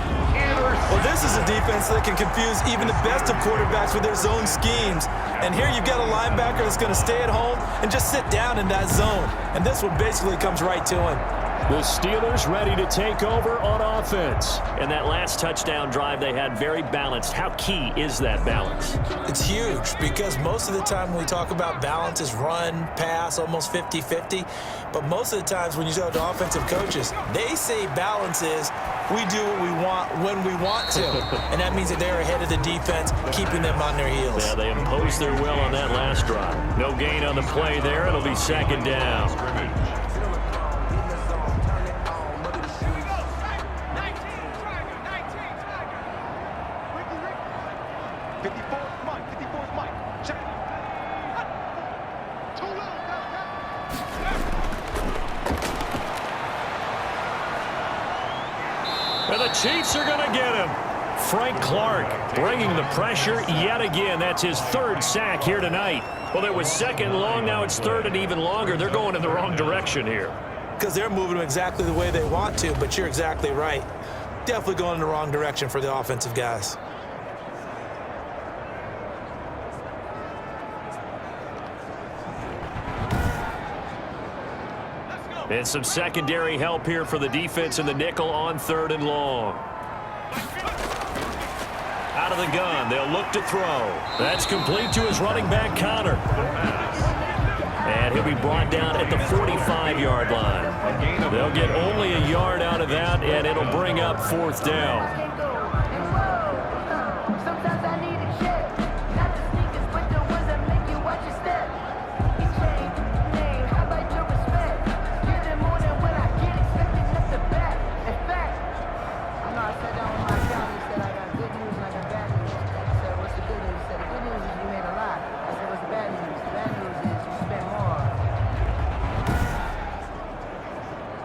Well, this is a defense that can confuse even the best of quarterbacks with their zone schemes. And here you've got a linebacker that's going to stay at home and just sit down in that zone. And this one basically comes right to him. The Steelers ready to take over on offense. And that last touchdown drive they had very balanced. How key is that balance? It's huge because most of the time when we talk about balance is run, pass, almost 50-50. But most of the times when you talk to offensive coaches, they say balance is we do what we want when we want to. And that means that they're ahead of the defense, keeping them on their heels. Yeah, they imposed their will on that last drive. No gain on the play there. It'll be second down. And the Chiefs are going to get him. Frank Clark bringing the pressure yet again. That's his third sack here tonight. Well, it was second long. Now it's third and even longer. They're going in the wrong direction here. Because they're moving them exactly the way they want to, but you're exactly right. Definitely going in the wrong direction for the offensive guys. And some secondary help here for the defense in the nickel on third and long. Out of the gun, they'll look to throw. That's complete to his running back, Connor. And he'll be brought down at the 45-yard line. They'll get only a yard out of that, and it'll bring up fourth down.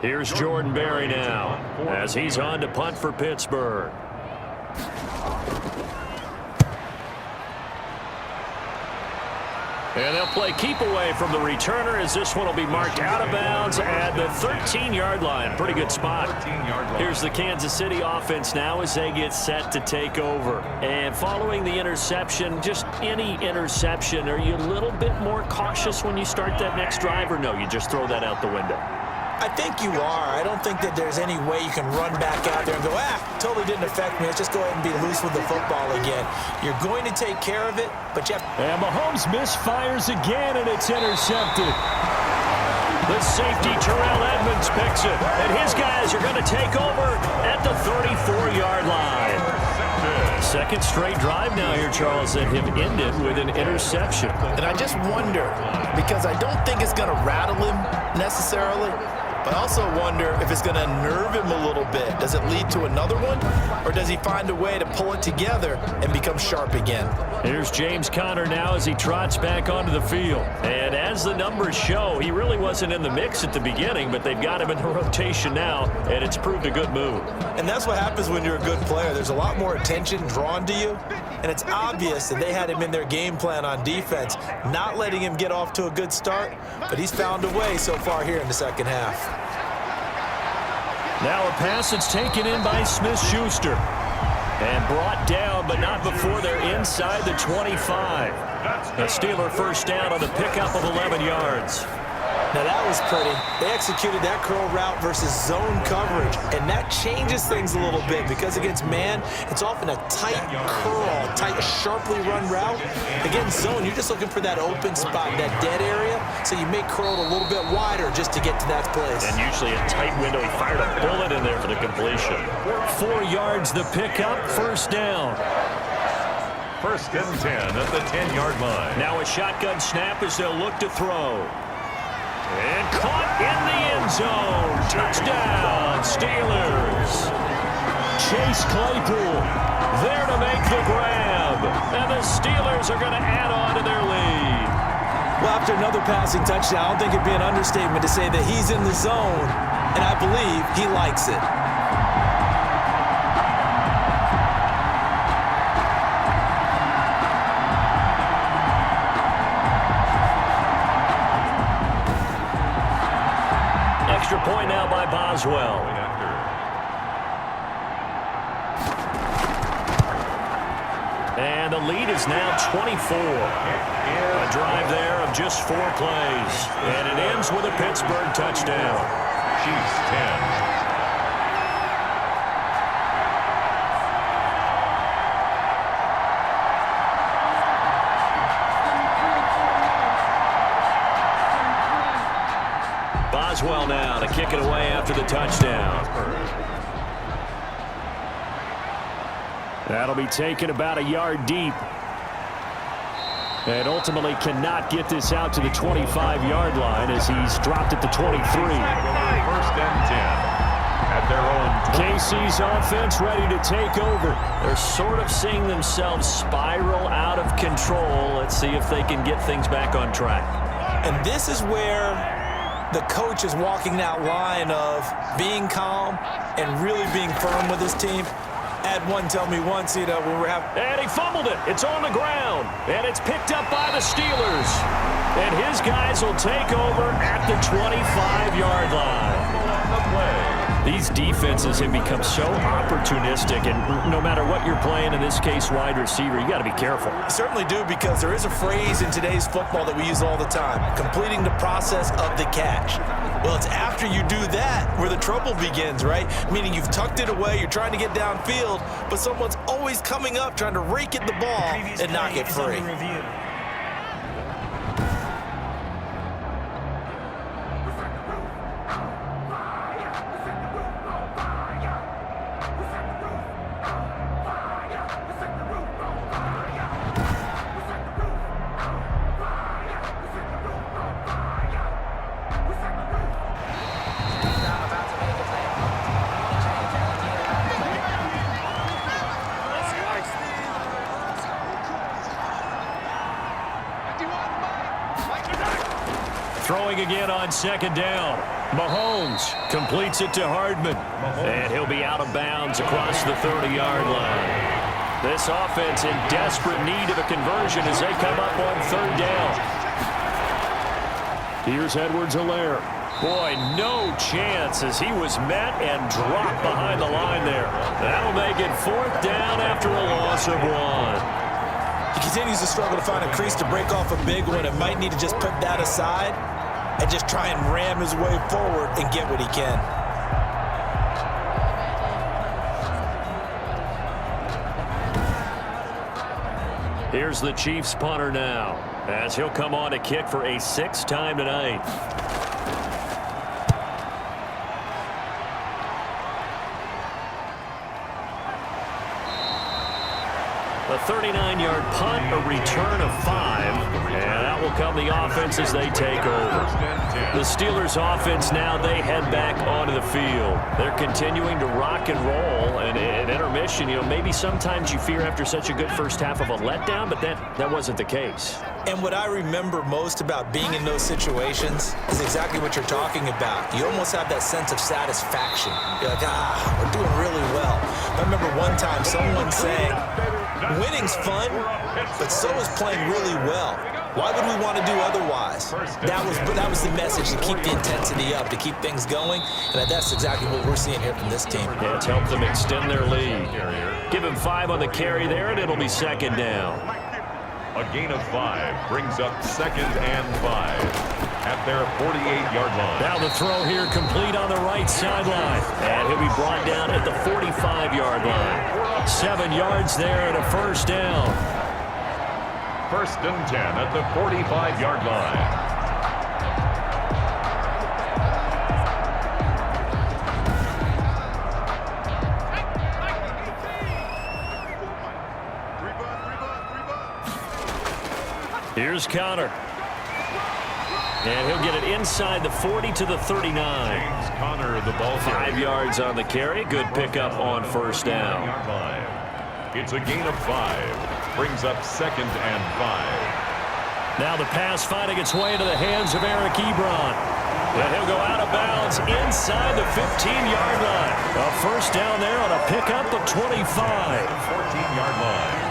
Here's Jordan Berry now as he's on to punt for Pittsburgh. And they'll play keep away from the returner as this one will be marked out of bounds at the 13-yard line. Pretty good spot. Here's the Kansas City offense now as they get set to take over. And following the interception, just any interception, are you a little bit more cautious when you start that next drive, or no, you just throw that out the window? I think you are. I don't think that there's any way you can run back out there and go, totally didn't affect me. Let's just go ahead and be loose with the football again. You're going to take care of it, but you have... And Mahomes misfires again, and it's intercepted. The safety, Terrell Edmonds, picks it, and his guys are going to take over at the 34-yard line. Second straight drive now here, Charles, that have ended with an interception. And I just wonder, because I don't think it's going to rattle him necessarily, but I also wonder if it's going to nerve him a little bit. Does it lead to another one, or does he find a way to pull it together and become sharp again? Here's James Conner now as he trots back onto the field. And as the numbers show, he really wasn't in the mix at the beginning, but they've got him in the rotation now, and it's proved a good move. And that's what happens when you're a good player. There's a lot more attention drawn to you, and it's obvious that they had him in their game plan on defense, not letting him get off to a good start, but he's found a way so far here in the second half. Now a pass that's taken in by Smith-Schuster. And brought down, but not before they're inside the 25. A Steeler first down on the pickup of 11 yards. Now that was pretty. They executed that curl route versus zone coverage, and that changes things a little bit because against man, it's often a tight curl, tight, sharply run route. Against zone, you're just looking for that open spot, that dead area, so you make curl a little bit wider just to get to that place. And usually a tight window. He fired a bullet in there for the completion. 4 yards the pickup, first down. First and 10 at the 10-yard line. Now a shotgun snap as they'll look to throw. And caught in the end zone. Touchdown, Steelers. Chase Claypool there to make the grab. And the Steelers are going to add on to their lead. Well, after another passing touchdown, I don't think it'd be an understatement to say that he's in the zone, and I believe he likes it. Extra point now by Boswell. And the lead is now 24. A drive there of just 4 plays. And it ends with a Pittsburgh touchdown. Chiefs 10. Boswell now to kick it away after the touchdown. That'll be taken about a yard deep. And ultimately cannot get this out to the 25-yard line as he's dropped at the 23. First and 10 at their own 20. KC's offense ready to take over. They're sort of seeing themselves spiral out of control. Let's see if they can get things back on track. And this is where the coach is walking that line of being calm and really being firm with his team. I had one tell me once, when we're having... And he fumbled it. It's on the ground. And it's picked up by the Steelers. And his guys will take over at the 25-yard line. These defenses have become so opportunistic, and no matter what you're playing, in this case, wide receiver, you got to be careful. You certainly do, because there is a phrase in today's football that we use all the time, completing the process of the catch. Well, it's after you do that where the trouble begins, right? Meaning you've tucked it away, you're trying to get downfield, but someone's always coming up trying to rake at the ball and knock it free. Throwing again on second down. Mahomes completes it to Hardman. And he'll be out of bounds across the 30-yard line. This offense in desperate need of a conversion as they come up on third down. Here's Edwards-Helaire. Boy, no chance as he was met and dropped behind the line there. That'll make it fourth down after a loss of one. He continues to struggle to find a crease to break off a big one and might need to just put that aside and just try and ram his way forward and get what he can. Here's the Chiefs punter now, as he'll come on to kick for a sixth time tonight. A 39-yard punt, a return of 5, and that will come the offense as they take over. The Steelers offense now, they head back onto the field. They're continuing to rock and roll, and at intermission, maybe sometimes you fear after such a good first half of a letdown, but that wasn't the case. And what I remember most about being in those situations is exactly what you're talking about. You almost have that sense of satisfaction. You're like, we're doing really well. I remember one time someone saying, winning's fun, but so is playing really well. Why would we want to do otherwise? That was the message, to keep the intensity up, to keep things going, and that's exactly what we're seeing here from this team. Yeah, it's helped them extend their lead. Give him 5 on the carry there, and it'll be second down. A gain of 5 brings up second and 5 at their 48-yard line. Now the throw here complete on the right sideline. And he'll be brought down at the 45-yard line. 7 yards there and a first down. First and 10 at the 45-yard line. Here's Connor. And he'll get it inside the 40 to the 39. James Conner, the ball 5 yards on the carry. Good pickup on first down. It's a gain of 5. Brings up second and 5. Now the pass finding its way into the hands of Eric Ebron. And he'll go out of bounds inside the 15-yard line. A first down there on a pickup of 25. 14-yard line.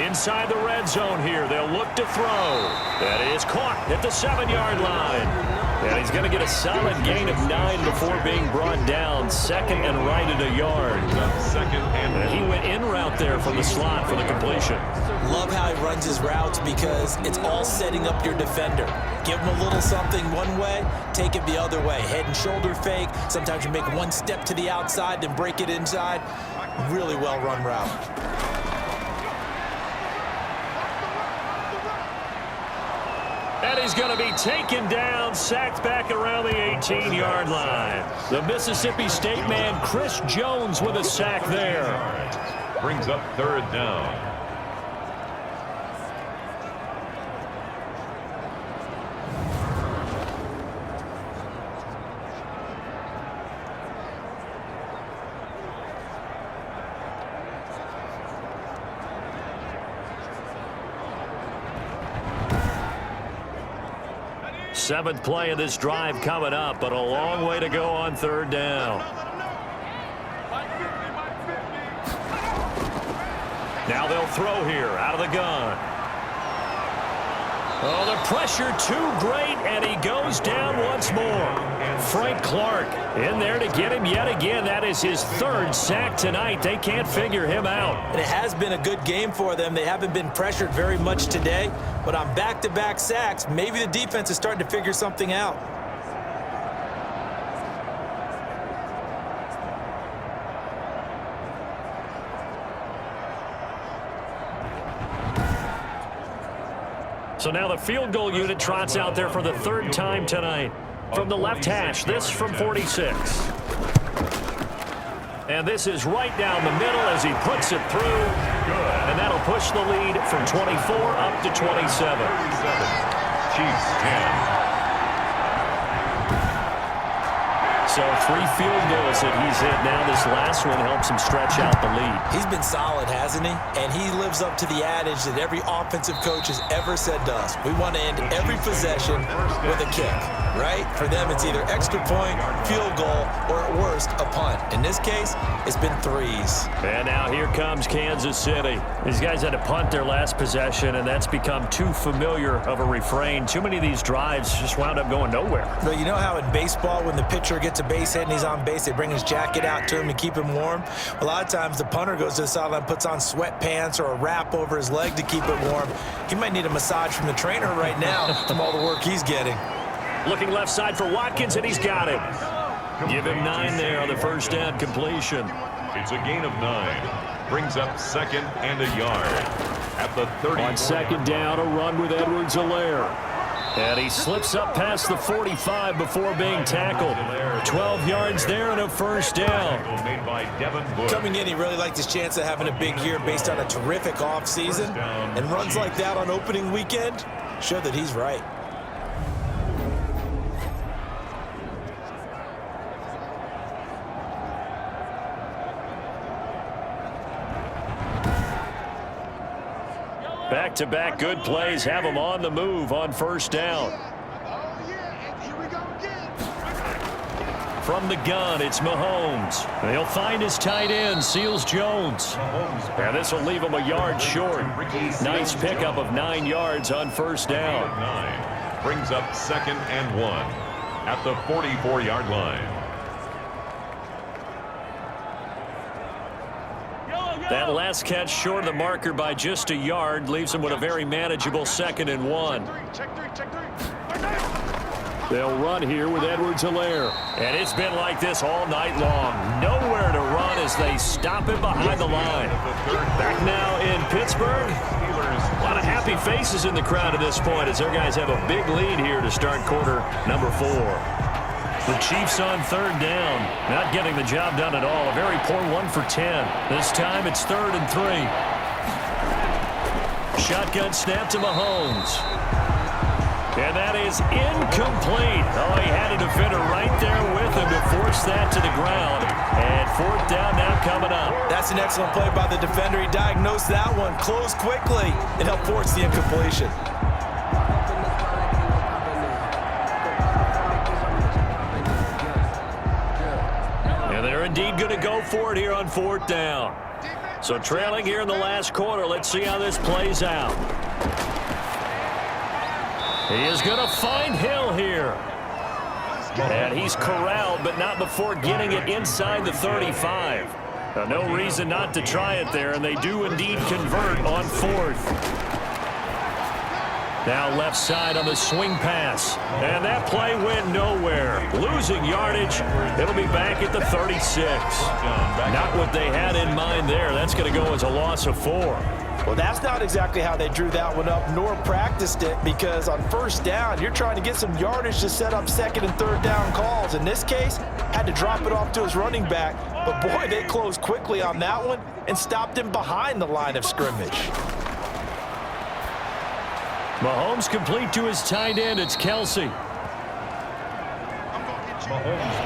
Inside the red zone here. They'll look to throw. That is caught at the 7-yard line. And he's going to get a solid gain of 9 before being brought down. Second and right at a yard. And he went in route there from the slot for the completion. Love how he runs his routes because it's all setting up your defender. Give him a little something one way, take it the other way. Head and shoulder fake. Sometimes you make one step to the outside, then break it inside. Really well run route. And he's going to be taken down, sacked back around the 18-yard line. The Mississippi State man, Chris Jones, with a sack there. Brings up third down. Seventh play of this drive coming up, but a long way to go on third down. Now they'll throw here out of the gun. Oh, the pressure too great, and he goes down once more. Frank Clark in there to get him yet again. That is his third sack tonight. They can't figure him out. And it has been a good game for them. They haven't been pressured very much today, but on back-to-back sacks, maybe the defense is starting to figure something out. So now the field goal unit trots out there for the third time tonight. From the left hash, this from 46. And this is right down the middle as he puts it through. And that'll push the lead from 24 up to 27. Chiefs 10. So 3 field goals that he's hit now. This last one helps him stretch out the lead. He's been solid, hasn't he? And he lives up to the adage that every offensive coach has ever said to us. We want to end every possession with a kick, right? For them, it's either extra point, field goal, or at worst, a punt. In this case, it's been 3s. And now here comes Kansas City. These guys had to punt their last possession, and that's become too familiar of a refrain. Too many of these drives just wound up going nowhere. But you know how in baseball, when the pitcher gets a base hit and he's on base, they bring his jacket out to him to keep him warm? A lot of times the punter goes to the sideline, puts on sweatpants or a wrap over his leg to keep it warm. He might need a massage from the trainer right now from all the work he's getting. Looking left side for Watkins, and he's got him. Give him 9 there on the first down completion. It's a gain of 9. Brings up second and a yard. At the 30. On second down, a run with Edwards-Helaire. And he slips up past the 45 before being tackled. 12 yards there and a first down. Made by Devin Bush. Coming in, he really liked his chance of having a big year based on a terrific offseason. And runs like that on opening weekend show that he's right. Back-to-back good plays have him on the move on first down. From the gun, it's Mahomes. They'll find his tight end, Seals Jones. And this will leave him a yard short. Nice pickup of 9 yards on first down. 9 brings up second and 1 at the 44-yard line. That last catch short of the marker by just a yard leaves him with a very manageable second and 1. They'll run here with Edwards-Helaire. And it's been like this all night long. Nowhere to run as they stop him behind the line. Back now in Pittsburgh. A lot of happy faces in the crowd at this point as their guys have a big lead here to start quarter number 4. The Chiefs on third down, not getting the job done at all. A very poor 1 for 10. This time it's 3rd and 3. Shotgun snap to Mahomes. And that is incomplete. Oh, he had a defender right there with him to force that to the ground. And 4th down now coming up. That's an excellent play by the defender. He diagnosed that one, closed quickly, and helped force the incompletion. They're indeed going to go for it here on 4th down. So trailing here in the last quarter. Let's see how this plays out. He is going to find Hill here. And he's corralled, but not before getting it inside the 35. No reason not to try it there, and they do indeed convert on fourth. Now left side on the swing pass. And that play went nowhere. Losing yardage. It'll be back at the 36. Not what they had in mind there. That's going to go as a loss of 4. Well, that's not exactly how they drew that one up nor practiced it, because on first down, you're trying to get some yardage to set up second and third down calls. In this case, had to drop it off to his running back. But, boy, they closed quickly on that one and stopped him behind the line of scrimmage. Mahomes complete to his tight end. It's Kelsey. Mahomes